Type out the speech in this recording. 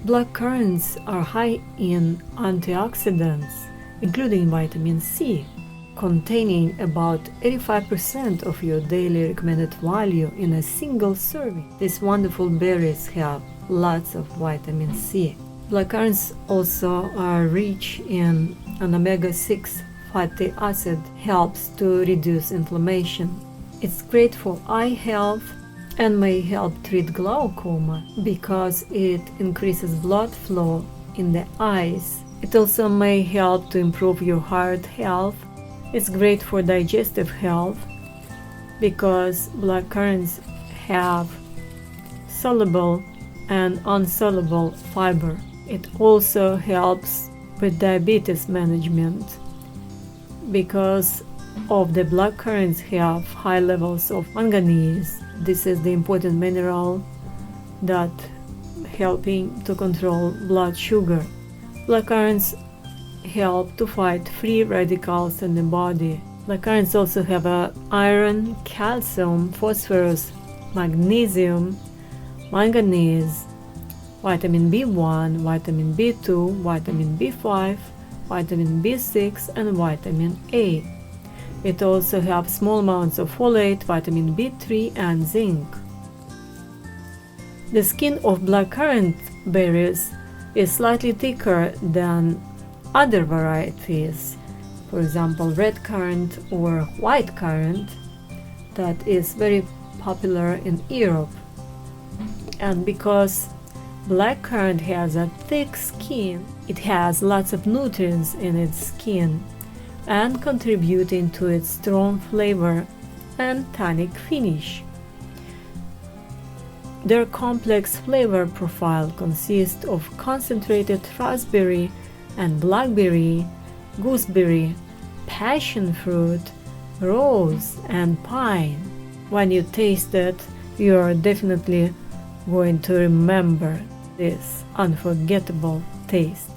Black currants are high in antioxidants, including vitamin C, containing about 85% of your daily recommended value in a single serving. These wonderful berries have lots of vitamin C. Black currants also are rich in an omega-6 fatty acid, helps to reduce inflammation. It's great for eye health and may help treat glaucoma because it increases blood flow in the eyes. It also may help to improve your heart health. It's great for digestive health because black currants have soluble and insoluble fiber. It also helps with diabetes management because of the black currants have high levels of manganese. This is the important mineral that helping to control blood sugar. Black currants help to fight free radicals in the body. Black currants also have iron, calcium, phosphorus, magnesium, manganese, vitamin B1, vitamin B2, vitamin B5, vitamin B6, and vitamin A. It also has small amounts of folate, vitamin B3, and zinc. The skin of blackcurrant berries is slightly thicker than other varieties, for example red currant or white currant, that is very popular in Europe. And because blackcurrant has a thick skin, it has lots of nutrients in its skin and contributing to its strong flavor and tannic finish. Their complex flavor profile consists of concentrated raspberry and blackberry, gooseberry, passion fruit, rose, and pine. When you taste it, you are definitely going to remember this unforgettable taste.